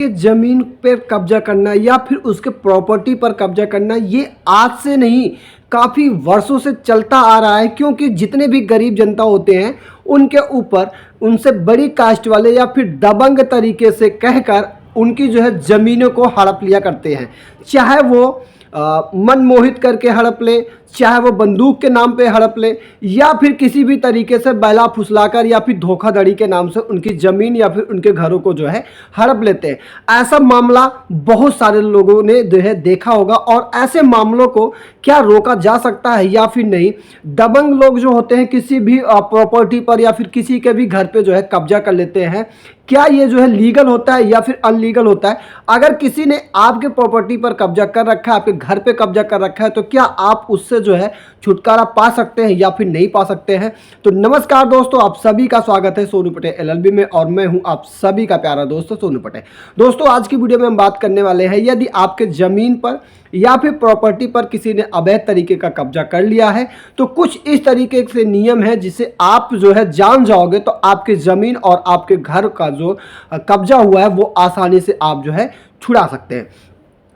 कि जमीन पर कब्जा करना या फिर उसके प्रॉपर्टी पर कब्जा करना ये आज से नहीं, काफ़ी वर्षों से चलता आ रहा है। क्योंकि जितने भी गरीब जनता होते हैं उनके ऊपर उनसे बड़ी कास्ट वाले या फिर दबंग तरीके से कहकर उनकी जो है ज़मीनों को हड़प लिया करते हैं। चाहे वो मन मोहित करके हड़प ले, चाहे वो बंदूक के नाम पे हड़प ले, या फिर किसी भी तरीके से बैला फुसलाकर या फिर धोखाधड़ी के नाम से उनकी ज़मीन या फिर उनके घरों को जो है हड़प लेते हैं। ऐसा मामला बहुत सारे लोगों ने जो है देखा होगा। और ऐसे मामलों को क्या रोका जा सकता है या फिर नहीं? दबंग लोग जो होते हैं किसी भी प्रॉपर्टी पर या फिर किसी के भी घर पे जो है कब्जा कर लेते हैं, क्या ये जो है लीगल होता है या फिर अनलीगल होता है? अगर किसी ने आपके प्रॉपर्टी पर कब्जा कर रखा है, आपके घर पे कब्जा कर रखा है, तो क्या आप उससे जो है छुटकारा पा सकते हैं या फिर नहीं पा सकते हैं? तो नमस्कार दोस्तों, आप सभी का स्वागत है सोनू पटेल एलएलबी में और मैं हूं आप सभी का प्यारा दोस्त सोनू पटेल। दोस्तों, आज की वीडियो में हम बात करने वाले हैं, यदि आपके ज़मीन पर या फिर प्रॉपर्टी पर किसी ने अवैध तरीके का कब्जा कर लिया है तो कुछ इस तरीके से नियम है जिसे आप जो है जान जाओगे तो आपकी ज़मीन और आपके घर का जो कब्जा हुआ है वो आसानी से आप जो है छुड़ा सकते हैं।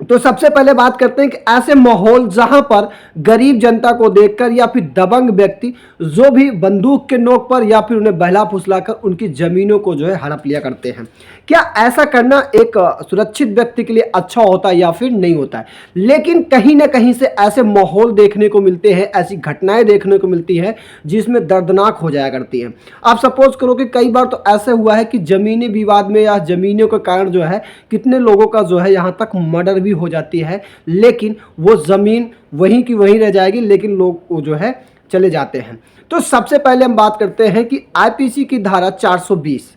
तो सबसे पहले बात करते हैं कि ऐसे माहौल जहां पर गरीब जनता को देखकर या फिर दबंग व्यक्ति जो भी बंदूक के नोक पर या फिर उन्हें बहला फुसलाकर उनकी ज़मीनों को जो है हड़प लिया करते हैं, क्या ऐसा करना एक सुरक्षित व्यक्ति के लिए अच्छा होता है या फिर नहीं होता है? लेकिन कहीं ना कहीं से ऐसे माहौल देखने को मिलते हैं, ऐसी घटनाएं देखने को मिलती है जिसमें दर्दनाक हो जाया करती हैं। आप सपोज करो कि कई बार तो ऐसे हुआ है कि ज़मीनी विवाद में या ज़मीनों के कारण जो है कितने लोगों का जो है यहाँ तक मर्डर भी हो जाती है, लेकिन वो ज़मीन वहीं की वहीं रह जाएगी, लेकिन लोग वो जो है चले जाते हैं। तो सबसे पहले हम बात करते हैं कि आईपीसी की धारा 420,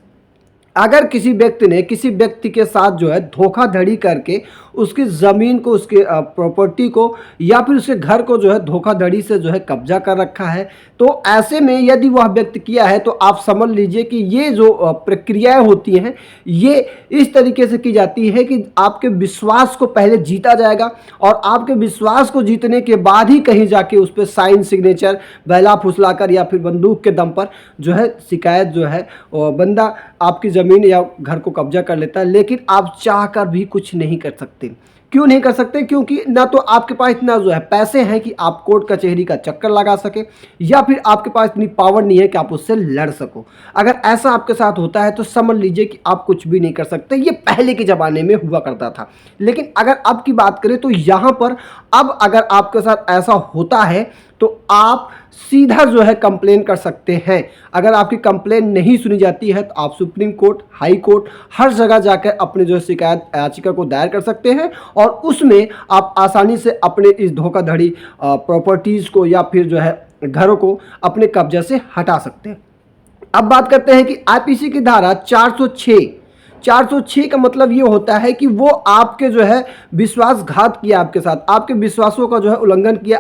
अगर किसी व्यक्ति ने किसी व्यक्ति के साथ जो है धोखाधड़ी करके उसकी ज़मीन को, उसके प्रॉपर्टी को या फिर उसके घर को जो है धोखाधड़ी से जो है कब्जा कर रखा है, तो ऐसे में यदि वह व्यक्ति किया है तो आप समझ लीजिए कि ये जो प्रक्रियाएं होती हैं ये इस तरीके से की जाती है कि आपके विश्वास को पहले जीता जाएगा और आपके विश्वास को जीतने के बाद ही कहीं जाके उस पर साइन सिग्नेचर बहला फुसलाकर या फिर बंदूक के दम पर जो है शिकायत जो है बंदा आपकी ज़मीन या घर को कब्जा कर लेता है। लेकिन आप चाहकर भी कुछ नहीं कर सकते। क्यों नहीं कर सकते? क्योंकि ना तो आपके पास इतना जो है पैसे हैं कि आप कोर्ट कचहरी का चक्कर लगा सके, या फिर आपके पास इतनी पावर नहीं है कि आप उससे लड़ सको। अगर ऐसा आपके साथ होता है तो समझ लीजिए कि आप कुछ भी नहीं कर सकते। ये पहले के ज़माने में हुआ करता था, लेकिन अगर अब की बात करें तो यहाँ पर अब अगर आपके साथ ऐसा होता है तो आप सीधा जो है कंप्लेन कर सकते हैं। अगर आपकी कंप्लेन नहीं सुनी जाती है तो आप सुप्रीम कोर्ट, हाई कोर्ट, हर जगह जाकर अपने जो शिकायत याचिका को दायर कर सकते हैं और उसमें आप आसानी से अपने इस धोखाधड़ी प्रॉपर्टीज़ को या फिर जो है घरों को अपने कब्जे से हटा सकते हैं। अब बात करते हैं कि आईपीसी की धारा 406 का मतलब ये होता है कि वो आपके जो है विश्वासघात किया, आपके साथ आपके विश्वासों का जो है उल्लंघन किया,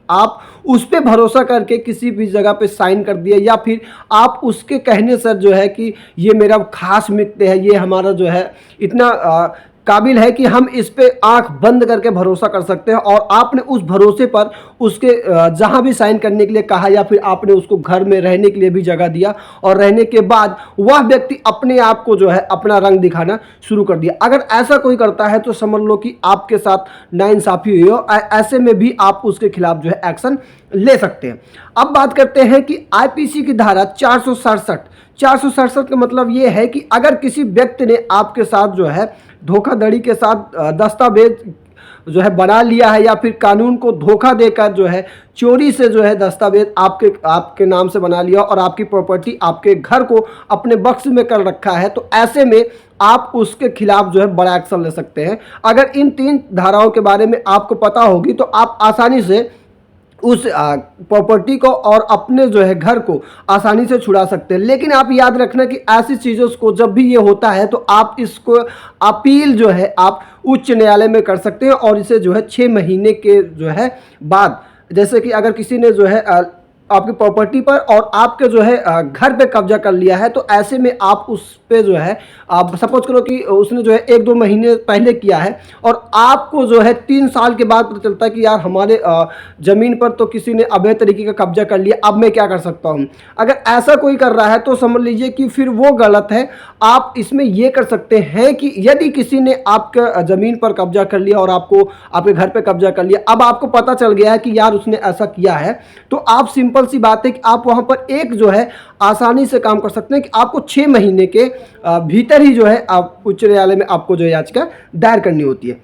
आप उस पर भरोसा करके किसी भी जगह पे साइन कर दिया, या फिर आप उसके कहने से जो है कि ये मेरा खास मित्र है, ये हमारा जो है इतना काबिल है कि हम इस पे आंख बंद करके भरोसा कर सकते हैं, और आपने उस भरोसे पर उसके जहां भी साइन करने के लिए कहा या फिर आपने उसको घर में रहने के लिए भी जगह दिया, और रहने के बाद वह व्यक्ति अपने आप को जो है अपना रंग दिखाना शुरू कर दिया। अगर ऐसा कोई करता है तो समझ लो कि आपके साथ नाइंसाफ़ी हुई हो। ऐसे में भी आप उसके खिलाफ जो है एक्शन ले सकते हैं। अब बात करते हैं कि आईपीसी की धारा 467 का मतलब ये है कि अगर किसी व्यक्ति ने आपके साथ जो है धोखाधड़ी के साथ दस्तावेज जो है बना लिया है, या फिर कानून को धोखा देकर जो है चोरी से जो है दस्तावेज आपके नाम से बना लिया और आपकी प्रॉपर्टी, आपके घर को अपने बक्स में कर रखा है, तो ऐसे में आप उसके खिलाफ जो है बड़ा एक्शन ले सकते हैं। अगर इन 3 धाराओं के बारे में आपको पता होगी तो आप आसानी से उस प्रॉपर्टी को और अपने जो है घर को आसानी से छुड़ा सकते हैं। लेकिन आप याद रखना कि ऐसी चीज़ों को जब भी ये होता है तो आप इसको अपील जो है आप उच्च न्यायालय में कर सकते हैं, और इसे जो है 6 महीने के जो है बाद, जैसे कि अगर किसी ने जो है आपकी प्रॉपर्टी पर और आपके जो है घर पे कब्जा कर लिया है, तो ऐसे में आप उस पे जो है, आप सपोज करो कि उसने जो है 1-2 महीने पहले किया है और आपको जो है 3 साल के बाद पता चलता है कि यार हमारे ज़मीन पर तो किसी ने अवैध तरीके का कब्जा कर लिया, अब मैं क्या कर सकता हूँ। अगर ऐसा कोई कर रहा है तो समझ लीजिए कि फिर वो गलत है। आप इसमें ये कर सकते हैं कि यदि किसी ने आपके ज़मीन पर कब्जा कर लिया और आपको आपके घर पे कब्जा कर लिया, अब आपको पता चल गया है कि यार उसने ऐसा किया है, तो आप सिंपल सी बात है कि आप वहां पर एक जो है आसानी से काम कर सकते हैं कि आपको 6 महीने के भीतर ही जो है आप उच्च न्यायालय में आपको जो है याचिका दायर करनी होती है।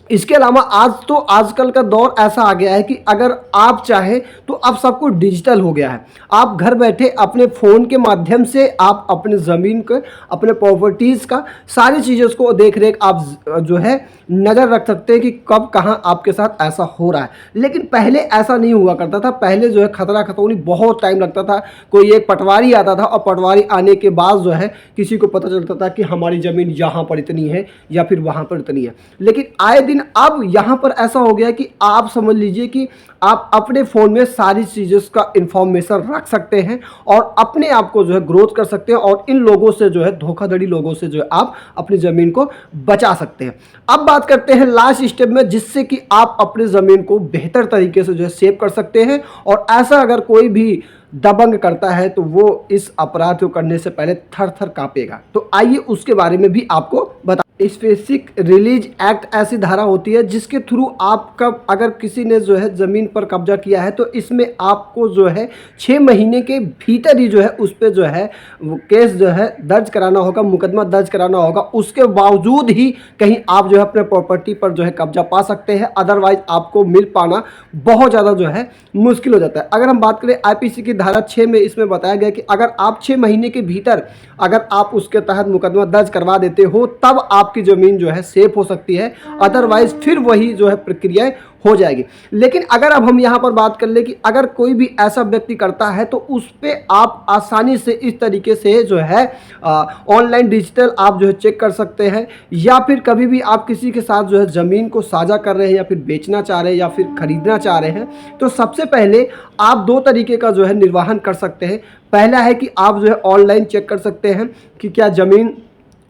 इसके अलावा आज तो आजकल का दौर ऐसा आ गया है कि अगर आप चाहें तो अब सब कुछ डिजिटल हो गया है। आप घर बैठे अपने फ़ोन के माध्यम से आप अपने ज़मीन के, अपने प्रॉपर्टीज़ का सारी चीज़ों को देख रेख आप जो है नज़र रख सकते हैं कि कब कहाँ आपके साथ ऐसा हो रहा है। लेकिन पहले ऐसा नहीं हुआ करता था। पहले जो है खतरा खतौनी बहुत टाइम लगता था। कोई एक पटवारी आता था और पटवारी आने के बाद जो है किसी को पता चलता था कि हमारी ज़मीन यहाँ पर इतनी है या फिर वहाँ पर इतनी है। लेकिन आए दिन अब यहाँ पर ऐसा हो गया कि आप समझ लीजिए कि आप अपने फ़ोन में सारी चीज़ों का इंफॉर्मेशन रख सकते हैं और अपने आप को जो है ग्रोथ कर सकते हैं और इन लोगों से जो है, धोखाधड़ी लोगों से जो है आप अपनी ज़मीन को बचा सकते हैं। अब बात करते हैं लास्ट स्टेप में, जिससे कि आप अपनी ज़मीन को बेहतर तरीके से जो है सेव कर सकते हैं। और ऐसा अगर कोई भी दबंग करता है तो वो इस अपराध को करने से पहले थर थर कांपेगा। तो आइए उसके बारे में भी आपको बता। स्पेसिफिक रिलीज एक्ट ऐसी धारा होती है जिसके थ्रू आपका, अगर किसी ने जो है ज़मीन पर कब्जा किया है तो इसमें आपको जो है 6 महीने के भीतर ही जो है उस पर जो है वो केस जो है दर्ज कराना होगा, मुकदमा दर्ज कराना होगा। उसके बावजूद ही कहीं आप जो है अपने प्रॉपर्टी पर जो है कब्जा पा सकते हैं, अदरवाइज आपको मिल पाना बहुत ज़्यादा जो है मुश्किल हो जाता है। अगर हम बात करें आईपीसी की धारा 6 में, इसमें बताया गया कि अगर आप 6 महीने के भीतर अगर आप उसके तहत मुकदमा दर्ज करवा देते हो तब आपकी ज़मीन जो है सेफ हो सकती है, अदरवाइज फिर वही जो है प्रक्रियाएं हो जाएगी। लेकिन अगर अब हम यहाँ पर बात कर ले कि अगर कोई भी ऐसा व्यक्ति करता है तो उस पर आप आसानी से इस तरीके से जो है ऑनलाइन डिजिटल आप जो है चेक कर सकते हैं, या फिर कभी भी आप किसी के साथ जो है ज़मीन को साझा कर रहे हैं या फिर बेचना चाह रहे हैं या फिर खरीदना चाह रहे हैं, तो सबसे पहले आप 2 तरीके का जो है निर्वाहन कर सकते हैं। पहला है कि आप जो है ऑनलाइन चेक कर सकते हैं कि क्या ज़मीन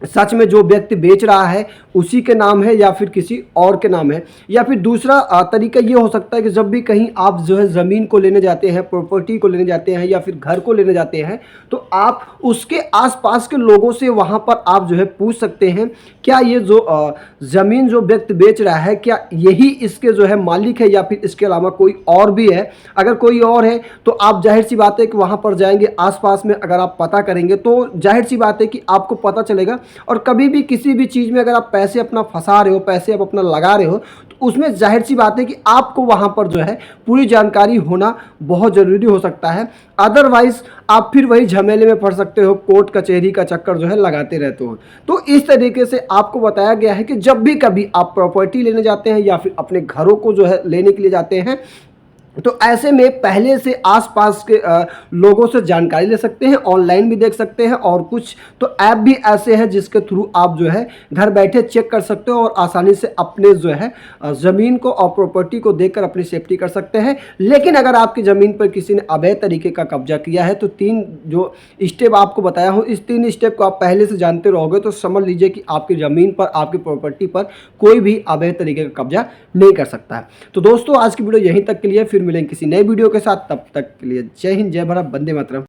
सच में जो व्यक्ति बेच रहा है उसी के नाम है या फिर किसी और के नाम है। या फिर दूसरा तरीका ये हो सकता है कि जब भी कहीं आप जो है ज़मीन को लेने जाते हैं, प्रॉपर्टी को लेने जाते हैं या फिर घर को लेने जाते हैं, तो आप उसके आसपास के लोगों से वहाँ पर आप जो है पूछ सकते हैं क्या ये जो ज़मीन जो व्यक्ति बेच रहा है क्या यही इसके जो है मालिक है या फिर इसके अलावा कोई और भी है। अगर कोई और है तो आप जाहिर सी बात है कि वहाँ पर जाएंगे, आसपास में अगर आप पता करेंगे तो जाहिर सी बात है कि आपको पता चलेगा। और कभी भी किसी भी चीज़ में अगर आप पैसे अपना फंसा रहे हो, पैसे आप अपना लगा रहे हो, तो उसमें जाहिर सी बात है कि आपको वहाँ पर जो है पूरी जानकारी होना बहुत ज़रूरी हो सकता है। अदरवाइज़ आप फिर वही झमेले में पड़ सकते हो, कोर्ट कचहरी का चक्कर जो है लगाते रहते हो। तो इस तरीके से आपको बताया गया है कि जब भी कभी आप प्रॉपर्टी लेने जाते हैं या फिर अपने घरों को जो है लेने के लिए जाते हैं, तो ऐसे में पहले से आसपास के लोगों से जानकारी ले सकते हैं, ऑनलाइन भी देख सकते हैं और कुछ तो ऐप भी ऐसे हैं जिसके थ्रू आप जो है घर बैठे चेक कर सकते हो और आसानी से अपने जो है ज़मीन को और प्रॉपर्टी को देखकर अपनी सेफ्टी कर सकते हैं। लेकिन अगर आपकी ज़मीन पर किसी ने अवैध तरीके का कब्जा किया है तो 3 जो स्टेप आपको बताया हूँ, इस 3 स्टेप को आप पहले से जानते रहोगे तो समझ लीजिए कि आपकी ज़मीन पर, आपकी प्रॉपर्टी पर कोई भी अवैध तरीके का कब्जा नहीं कर सकता है। तो दोस्तों आज की वीडियो यहीं तक के लिए, फिर मिलेंगे किसी नए वीडियो के साथ। तब तक के लिए जय हिंद, जय भारत, वंदे मातरम।